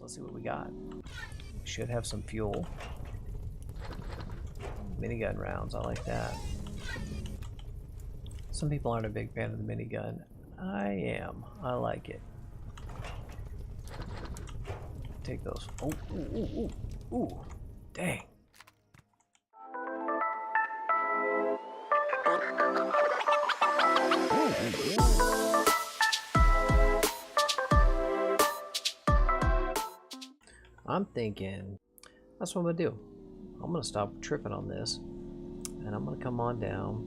So let's see what we got. We should have some fuel. Minigun rounds, I like that. Some people aren't a big fan of the minigun. I am. I like it. Take those. Oh, ooh, ooh, ooh, ooh. Dang. I'm thinking that's what I'm gonna do. I'm gonna stop tripping on this and I'm gonna come on down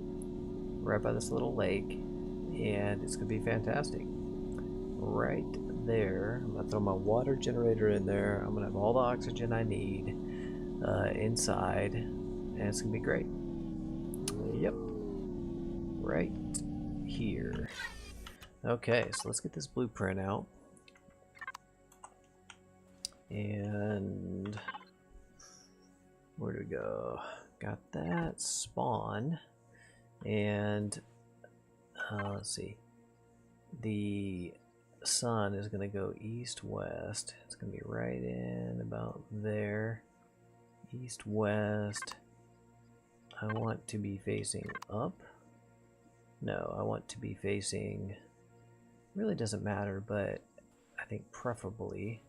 right by this little lake and it's gonna be fantastic. Right there, I'm gonna throw my water generator in there. I'm gonna have all the oxygen I need inside and it's gonna be great. Yep, right here. Okay, so let's get this blueprint out. And where do we go? Got that spawn. And let's see. The sun is going to go east-west. It's going to be right in about there. East-west. I want to be facing up. No, I want to be facing... Really doesn't matter, but I think preferably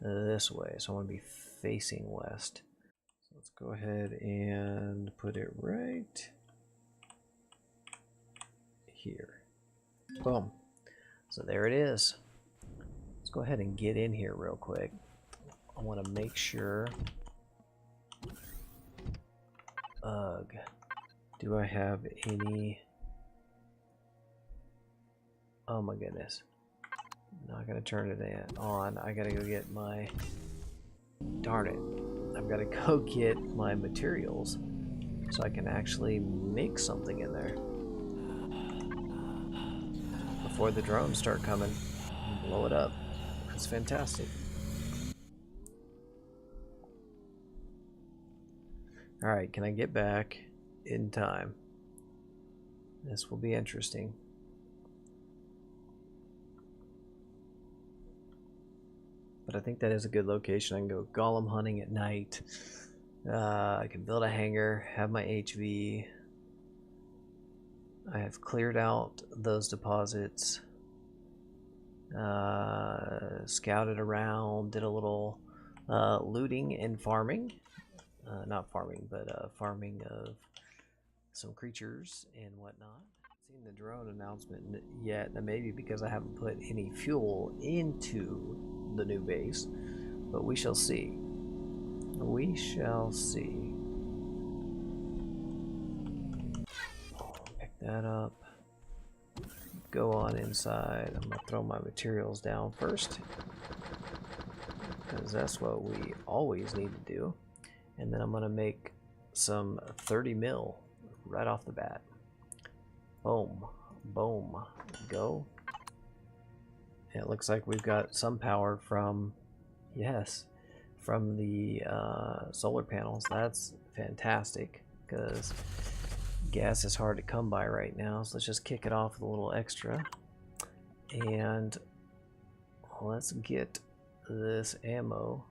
this way. So I want to be facing west. So let's go ahead and put it right here. Boom. So there it is. Let's go ahead and get in here real quick. I want to make sure. Ugh. Do I have any? Oh my goodness. Not gonna turn it on. I gotta go get my... Darn it. I've gotta go get my materials so I can actually make something in there before the drones start coming and blow it up. It's fantastic. Alright, can I get back in time? This will be interesting. But I think that is a good location. I can go golem hunting at night. I can build a hangar, have my HV. I have cleared out those deposits. Scouted around, did a little looting and farming. Not farming, but farming of some creatures and whatnot. Seen the drone announcement yet. That may be because I haven't put any fuel into the new base, but we shall see. We shall see. Pick that up. Go on inside. I'm gonna throw my materials down first because that's what we always need to do. And then I'm gonna make some 30 mil right off the bat. Boom, boom, go. And it looks like we've got some power from, yes, from the solar panels. That's fantastic because gas is hard to come by right now. So let's just kick it off with a little extra. And let's get this ammo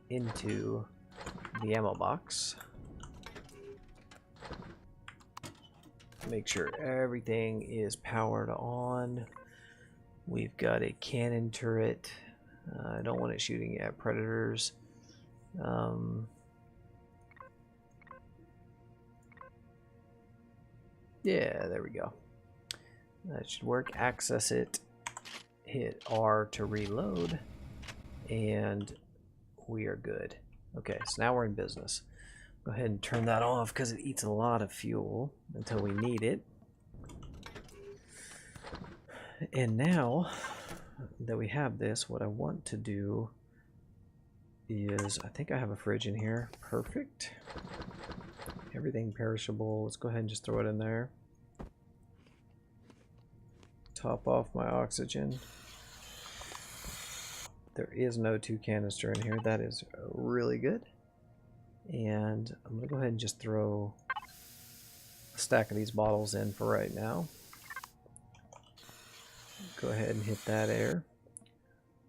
into the ammo box. Make sure everything is powered on. We've got a cannon turret. I don't want it shooting at predators. Yeah, there we go. That should work. Access it. Hit R to reload. And we are good. Okay, so now we're in business. Go ahead and turn that off because it eats a lot of fuel until we need it. And now that we have this, what I want to do is, I think I have a fridge in here. Perfect. Everything perishable. Let's go ahead and just throw it in there. Top off my oxygen. There is no 2 canister in here. That is really good. And I'm going to go ahead and just throw a stack of these bottles in for right now. Go ahead and hit that air.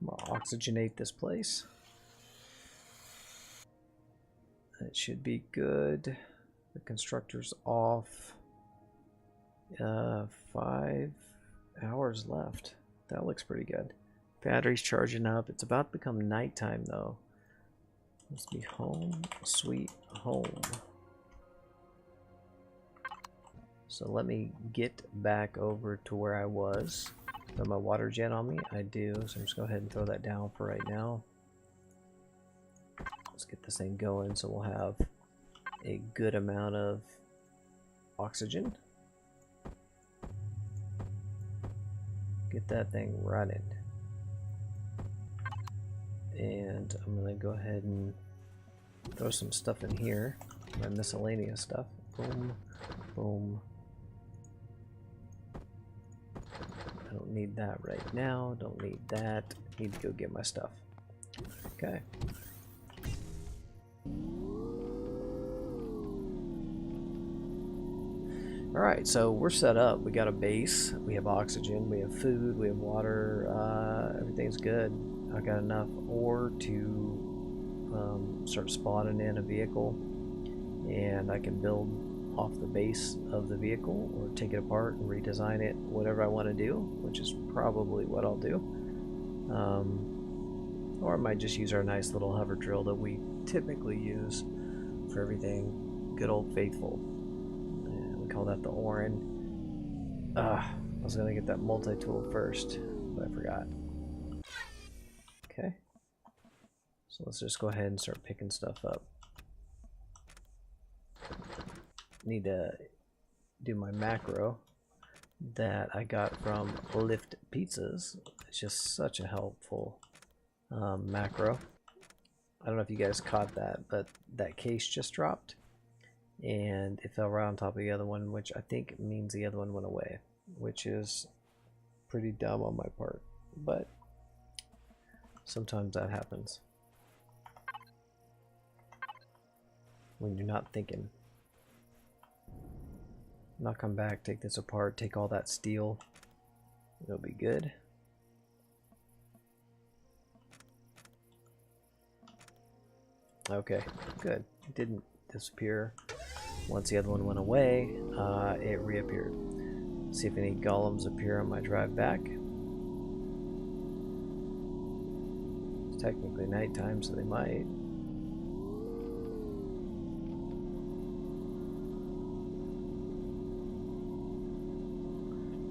I'm gonna oxygenate this place. That should be good. The constructor's off. 5 hours left. That looks pretty good. Battery's charging up. It's about to become nighttime though. Must be home, sweet home. So let me get back over to where I was. Got my water jet on me? I do, so I'm just going to go ahead and throw that down for right now. Let's get this thing going so we'll have a good amount of oxygen. Get that thing running. And I'm going to go ahead and throw some stuff in here. My miscellaneous stuff. Boom, boom. I don't need that right now. Don't need that. Need to go get my stuff. Okay. Alright, so we're set up. We got a base. We have oxygen. We have food. We have water. Everything's good. I got enough ore to start spawning in a vehicle. And I can build off the base of the vehicle or take it apart and redesign it, whatever I want to do, which is probably what I'll do. Or I might just use our nice little hover drill that we typically use for everything. Good old faithful. And we call that the Orin. I was going to get that multi-tool first, but I forgot. Okay. So let's just go ahead and start picking stuff up. Need to do my macro that I got from Lift Pizzas. It's just such a helpful macro. I don't know if you guys caught that, but that case just dropped and it fell right on top of the other one, which I think means the other one went away, which is pretty dumb on my part, but sometimes that happens when you're not thinking. Now come back, take this apart, take all that steel. It'll be good. Okay, good. It didn't disappear. Once the other one went away, it reappeared. See if any golems appear on my drive back. It's technically nighttime, so they might.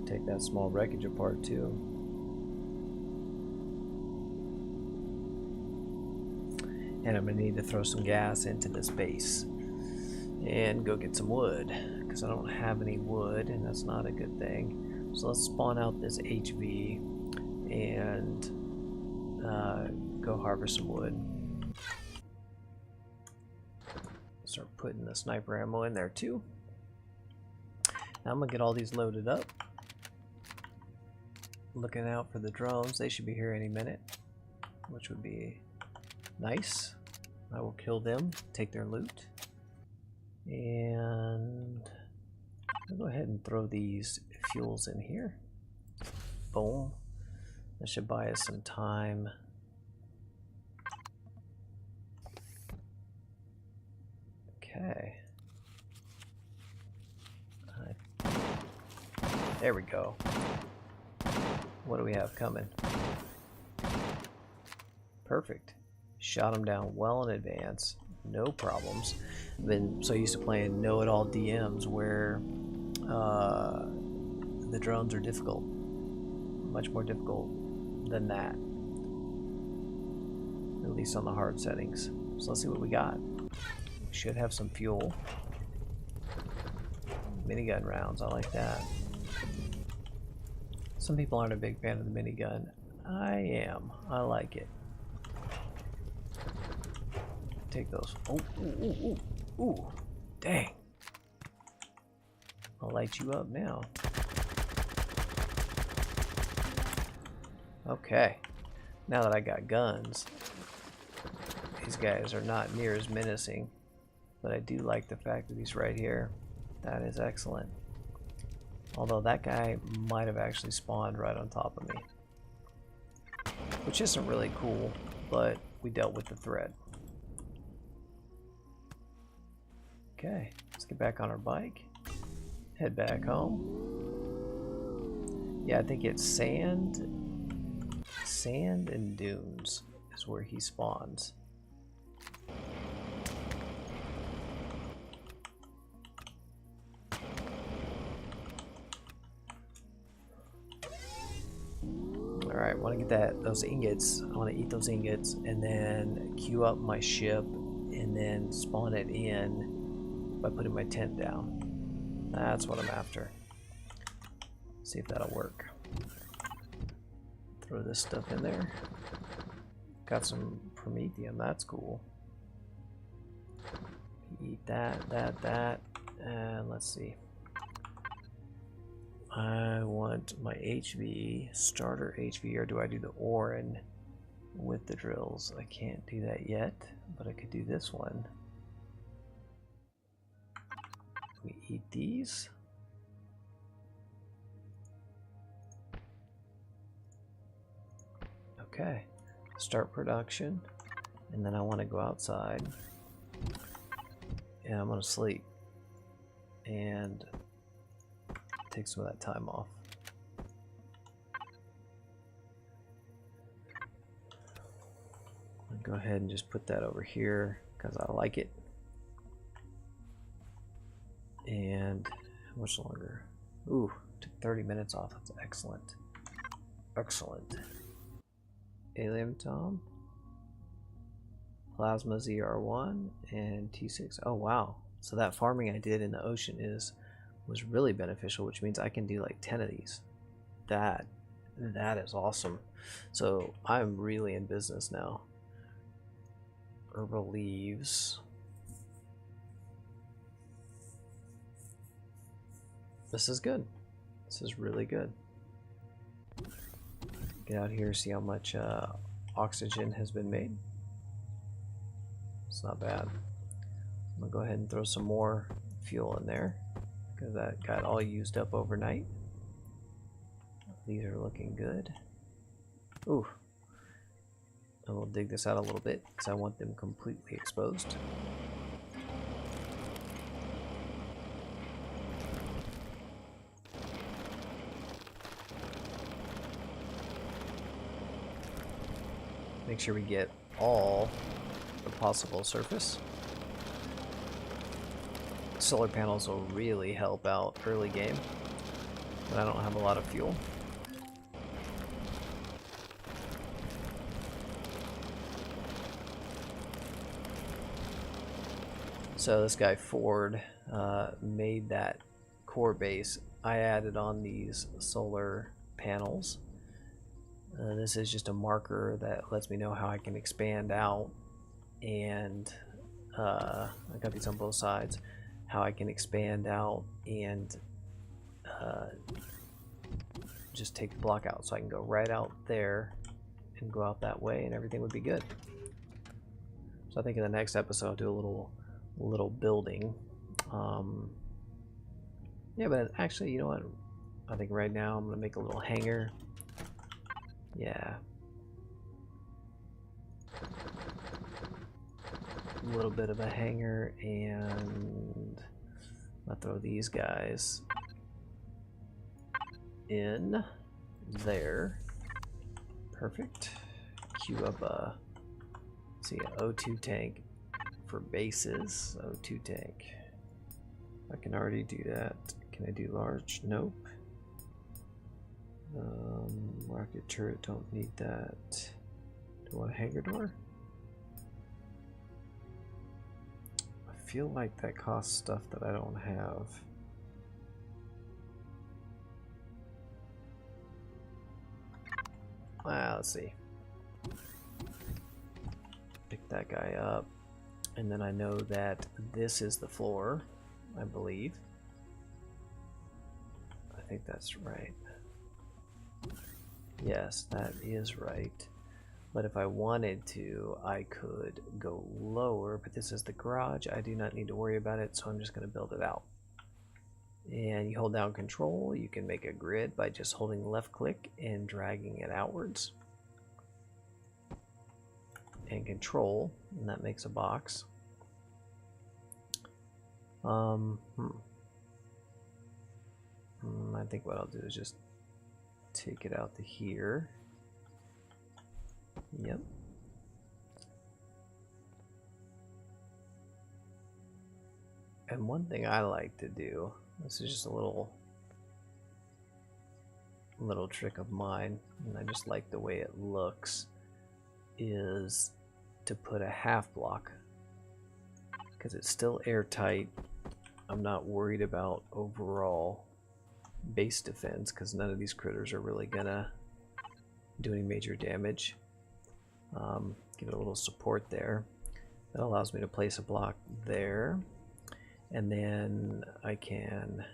Take that small wreckage apart too. And I'm gonna need to throw some gas into this base and go get some wood because I don't have any wood, and that's not a good thing. So let's spawn out this HV and go harvest some wood. Start putting the sniper ammo in there too. Now I'm gonna get all these loaded up. Looking out for the drones. They should be here any minute, which would be nice. I will kill them, take their loot, and I'll go ahead and throw these fuels in here. Boom. That should buy us some time. Okay. There we go. What do we have coming? Perfect. Shot them down well in advance. No problems. I've been so used to playing know-it-all DMs where the drones are difficult. Much more difficult than that. At least on the hard settings. So let's see what we got. We should have some fuel. Minigun rounds, I like that. Some people aren't a big fan of the minigun. I am. I like it. Take those. Oh, ooh, ooh, ooh, ooh. Dang. I'll light you up now. Okay. Now that I got guns, these guys are not near as menacing, but I do like the fact that he's right here. That is excellent. Although that guy might have actually spawned right on top of me. which isn't really cool, but we dealt with the threat. Okay, let's get back on our bike, head back home. Yeah, I think it's sand and dunes is where he spawns. Alright, I want to get those ingots. I want to eat those ingots and then queue up my ship and then spawn it in by putting my tent down. That's what I'm after. See if that'll work. Throw this stuff in there. Got some promethium, that's cool. Eat that, and let's see. I want my HV, starter HV, or do I do the Orin with the drills? I can't do that yet, but I could do this one. We eat these. Okay, start production, and then I want to go outside, and I'm going to sleep, and take some of that time off. I'll go ahead and just put that over here, because I like it. And how much longer? Ooh, took 30 minutes off, that's excellent. Excellent. Alien Tom, Plasma ZR1, and T6. Oh wow! So that farming I did in the ocean was really beneficial, which means I can do like 10 of these. That is awesome. So I'm really in business now. Herbal leaves. This is good. This is really good. Get out here, see how much oxygen has been made. It's not bad. I'm gonna go ahead and throw some more fuel in there because that got all used up overnight. These are looking good. Ooh. And we'll dig this out a little bit because I want them completely exposed. Make sure we get all the possible surface. Solar panels will really help out early game, but I don't have a lot of fuel. So this guy Ford made that core base. I added on these solar panels. This is just a marker that lets me know how I can expand out, and I got these on both sides, how I can expand out and just take the block out, so I can go right out there and go out that way and everything would be good. So I think in the next episode I'll do a little building. Yeah, but actually, you know what, I think right now I'm gonna make a little hangar. Yeah. A little bit of a hangar, and I'll throw these guys in there. Perfect. Queue up a, let's see, an O2 tank for bases. O2 tank. I can already do that. Can I do large? Nope. Rocket turret, don't need that. Do I want a hangar door? I feel like that costs stuff that I don't have. Let's see. Pick that guy up, and then I know that this is the floor, I believe. I think that's right. Yes, that is right. But if I wanted to, I could go lower, but this is the garage. I do not need to worry about it, so I'm just going to build it out. And you hold down control, you can make a grid by just holding left click and dragging it outwards. and control, and that makes a box. I think what I'll do is just take it out to here. Yep. And one thing I like to do, this is just a little trick of mine, and I just like the way it looks, is to put a half block, because it's still airtight. I'm not worried about overall base defense, because none of these critters are really gonna do any major damage. Give it a little support there. That allows me to place a block there, and then I can,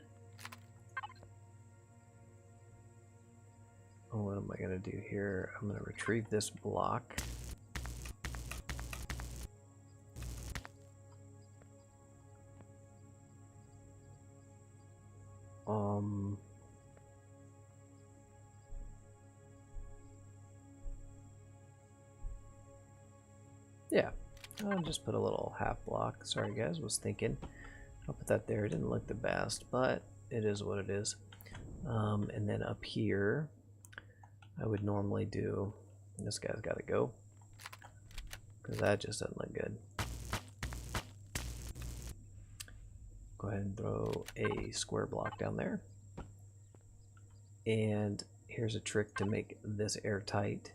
what am I gonna do here? I'm gonna retrieve this block. Yeah, I'll just put a little half block. Sorry guys, was thinking. I'll put that there. It didn't look the best, but it is what it is. And then up here, I would normally do, this guy's got to go, because that just doesn't look good. Go ahead and throw a square block down there. And here's a trick to make this airtight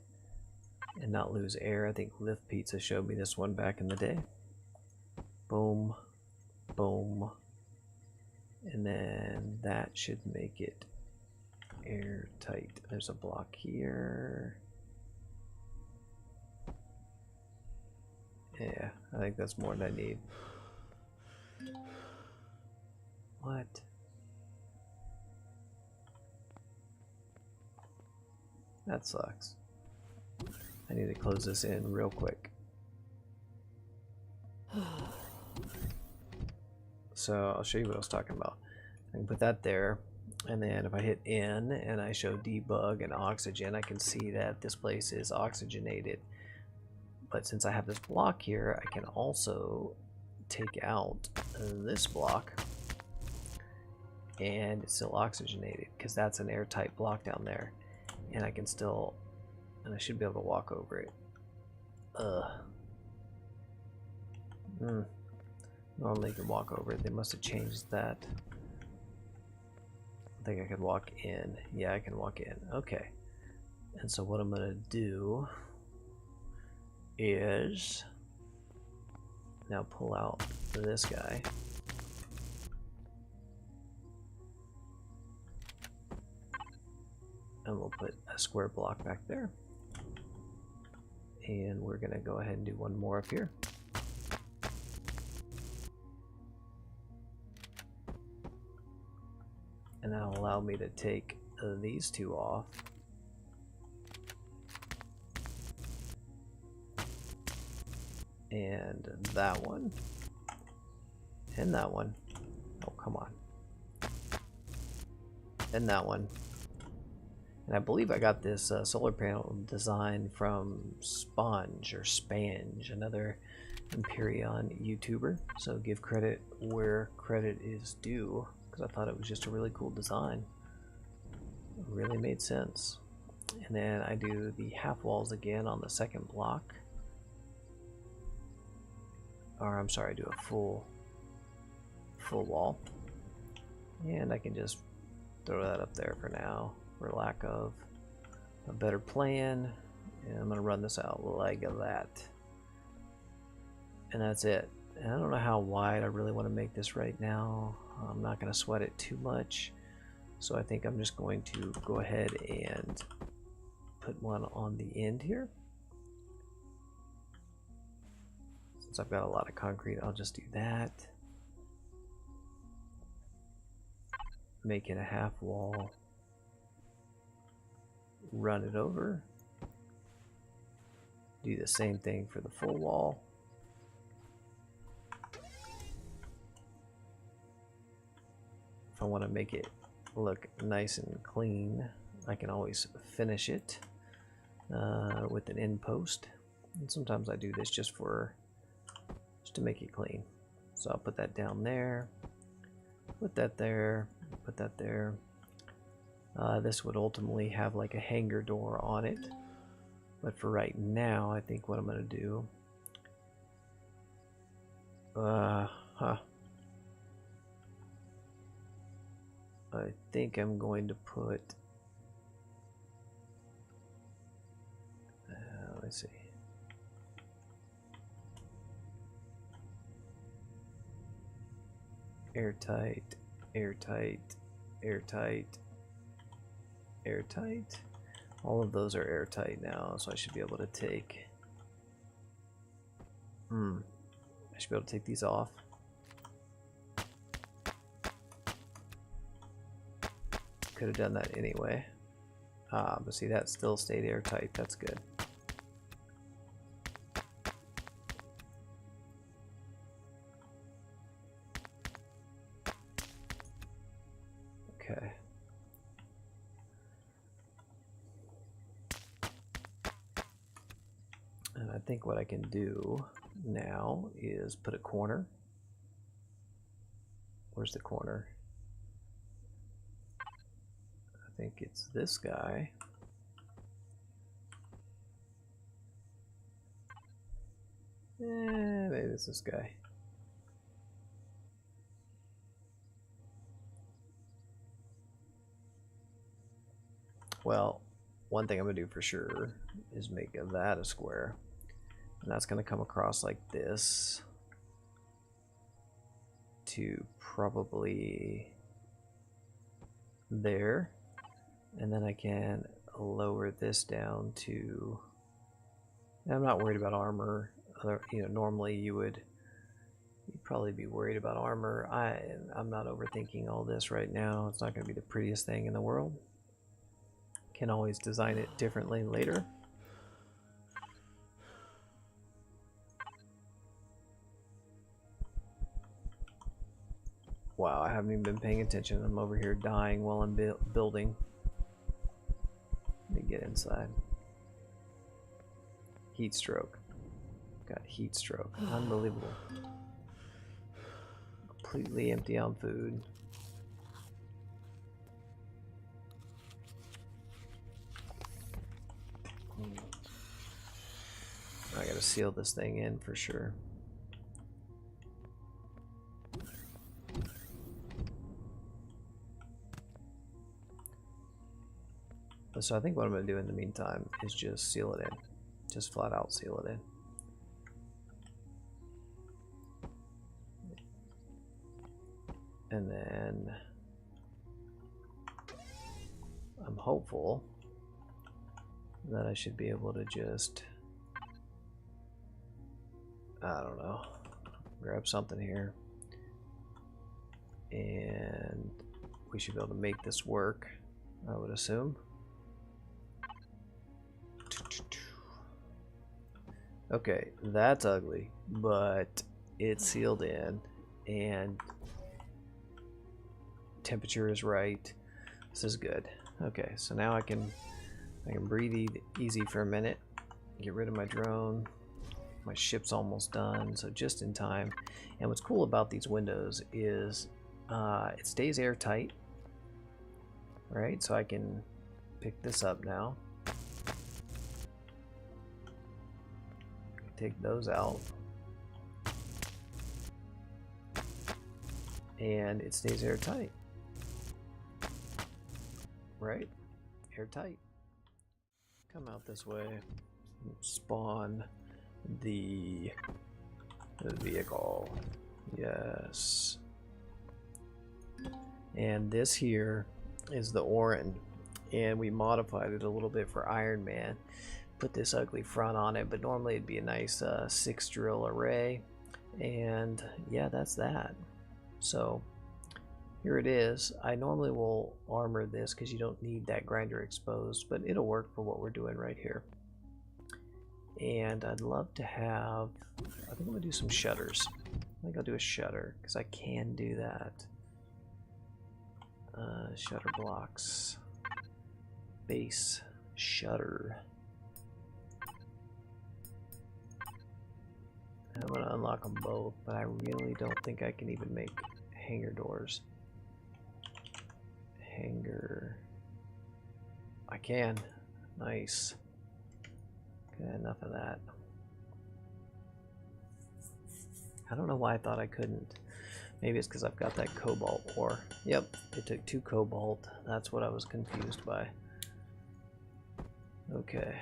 and not lose air. I think Lift Pizza showed me this one back in the day. Boom, boom, and then that should make it airtight. There's a block here. Yeah, I think that's more than I need. What? That sucks. I need to close this in real quick. So I'll show you what I was talking about. I can put that there, and then if I hit N and I show debug and oxygen, I can see that this place is oxygenated. But since I have this block here, I can also take out this block, and it's still oxygenated because that's an airtight block down there, and I can still, and I should be able to walk over it. Normally you can walk over it. They must have changed that. I think I could walk in. Yeah, I can walk in. Okay. And so what I'm going to do is now pull out this guy. And we'll put a square block back there. And we're going to go ahead and do one more up here. And that'll allow me to take these two off. And that one. And that one. Oh, come on. And that one. And I believe I got this solar panel design from Sponge or Spange, another Empyrion YouTuber. So give credit where credit is due, because I thought it was just a really cool design. It really made sense. And then I do the half walls again on the second block. Or I'm sorry, I do a full wall. And I can just throw that up there for now, for lack of a better plan. And I'm going to run this out like that. And that's it. And I don't know how wide I really want to make this right now. I'm not going to sweat it too much. So I think I'm just going to go ahead and put one on the end here. Since I've got a lot of concrete, I'll just do that. Make it a half wall. Run it over. Do the same thing for the full wall. If I want to make it look nice and clean, I can always finish it with an end post. And sometimes I do this just to make it clean. So I'll put that down there, put that there, put that there. This would ultimately have like a hangar door on it. But for right now, I think what I'm going to do... I think I'm going to put... let's see. Airtight, airtight, airtight, airtight. All of those are airtight now, so I should be able to take... I should be able to take these off. Could have done that anyway. But see, that still stayed airtight. That's good. Okay. And I think what I can do now is put a corner. Where's the corner? I think it's this guy. Maybe it's this guy. Well, one thing I'm going to do for sure is make that a square. And that's going to come across like this to probably there. And then I can lower this down to... I'm not worried about armor. You know, normally you'd probably be worried about armor. I'm not overthinking all this right now. It's not going to be the prettiest thing in the world. Can always design it differently later. Wow, I haven't even been paying attention. I'm over here dying while I'm building. Let me get inside. Heat stroke. Got heat stroke. Unbelievable. Completely empty on food. I gotta seal this thing in for sure. So I think what I'm going to do in the meantime is just seal it in. Just flat out seal it in. And then I'm hopeful that I should be able to just, I don't know, grab something here. And we should be able to make this work, I would assume. Okay, that's ugly, but it's sealed in and temperature is right. This is good. Okay, so now I can breathe easy for a minute, get rid of my drone. My ship's almost done, so just in time. And what's cool about these windows is it stays airtight, right? So I can pick this up now. Take those out. And it stays airtight. Right? Airtight. Come out this way. Spawn the vehicle. Yes. And this here is the Orin. And we modified it a little bit for Iron Man. Put this ugly front on it, but normally it'd be a nice 6 drill array. And yeah, that's that. So here it is. I normally will armor this because you don't need that grinder exposed, but it'll work for what we're doing right here. And I'd love to have, I think I'm gonna do some shutters. I think I'll do a shutter because I can do that. Shutter blocks, base shutter. unlock them both, but I really don't think I can even make hangar doors. Hangar. I can. Nice. Okay, enough of that. I don't know why I thought I couldn't. Maybe it's because I've got that cobalt ore. Yep, it took 2 cobalt. That's what I was confused by. Okay.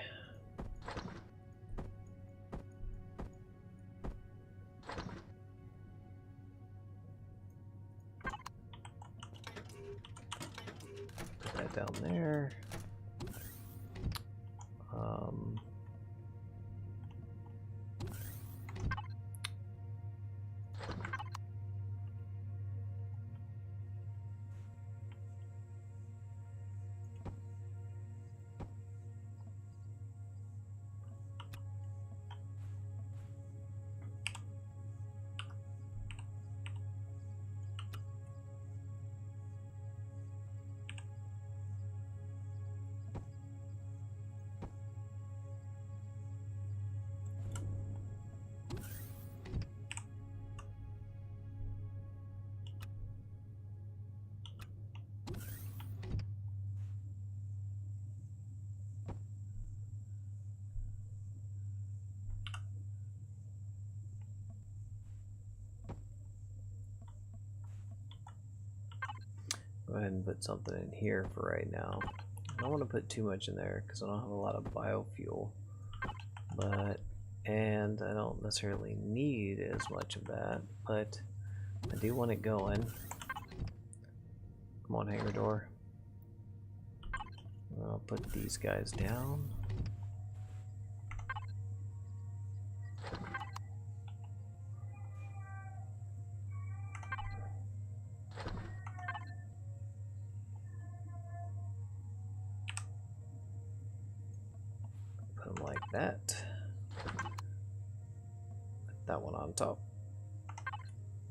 Put that down there. Go ahead and put something in here for right now. I don't want to put too much in there because I don't have a lot of biofuel, and I don't necessarily need as much of that, but I do want it going. Come on, hangar door. I'll put these guys down. Put them like that. Put that one on top.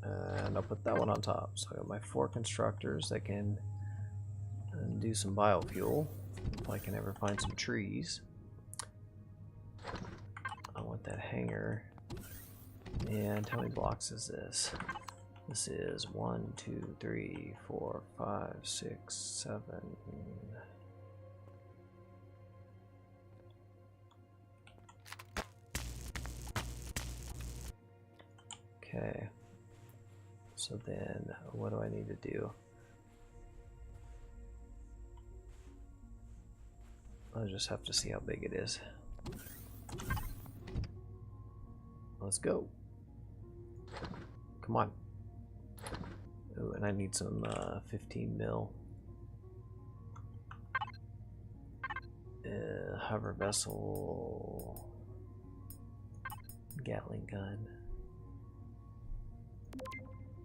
And I'll put that one on top. So I got my 4 constructors that can do some biofuel. If I can ever find some trees. I want that hangar. And how many blocks is this? This is 1, 2, 3, 4, 5, 6, 7. Okay. So then, what do I need to do? I'll just have to see how big it is. Let's go. Come on. Oh, and I need some 15 mil. Hover vessel. Gatling gun.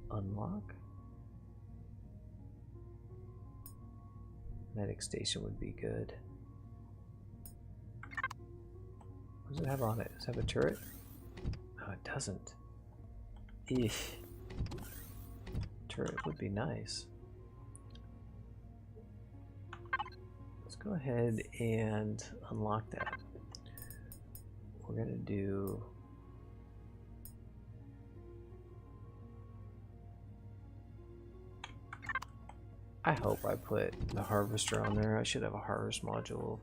Unlock. Medic station would be good. What does it have on it? Does it have a turret? No, it doesn't. Eesh. Turret would be nice. Let's go ahead and unlock that. We're gonna do I hope I put the harvester on there. I should have a harvest module.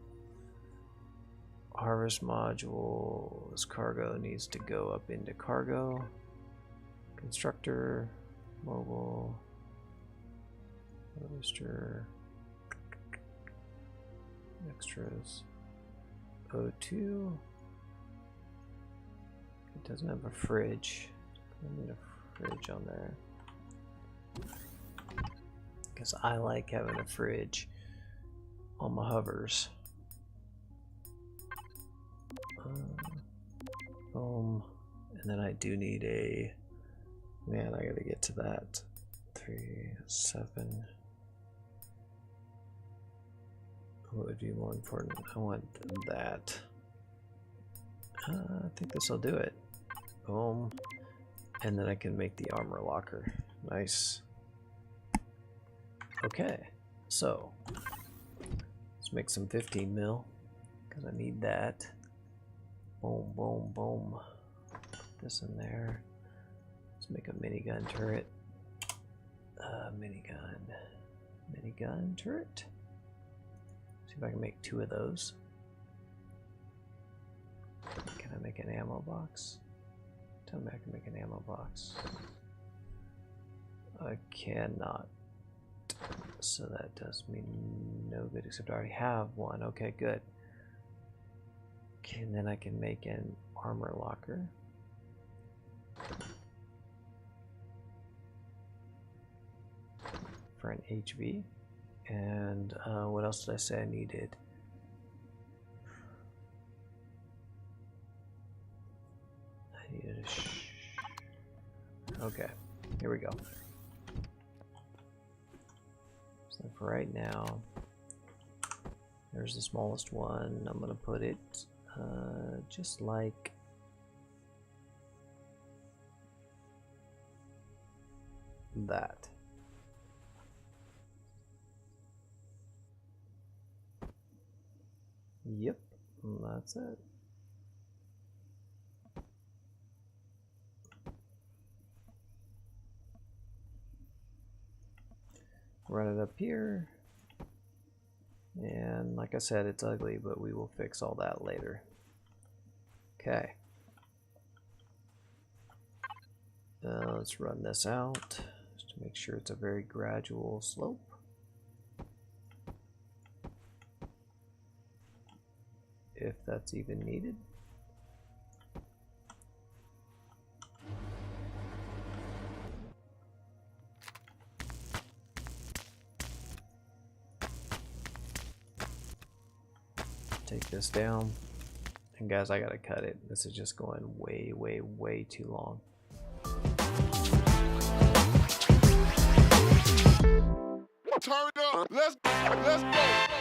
Harvest module, this cargo needs to go up into cargo. Constructor, mobile, harvester, extras, O2. It doesn't have a fridge. I need a fridge on there. Because I like having a fridge on my hovers. Boom. And then I do need a... Man, I gotta get to that. 3, 7. What would be more important? I want that. I think this will do it. Boom. And then I can make the armor locker. Nice. Okay, so let's make some 15 mil because I need that. Boom, boom, boom. Put this in there. Let's make a minigun turret. Minigun turret. See if I can make 2 of those. Can I make an ammo box? Tell me I can make an ammo box. I cannot. So that does me no good, except I already have one. Okay, good. Okay, and then I can make an armor locker. For an HV. And what else did I say I needed? I needed a okay, here we go. So for right now, there's the smallest one. I'm gonna put it just like that. Yep, that's it. Run it up here. And like I said, it's ugly, but we will fix all that later. Okay. Let's run this out just to make sure it's a very gradual slope. If that's even needed. Take this down. And guys, I gotta cut it. This is just going way too long. Turn it up. Let's go.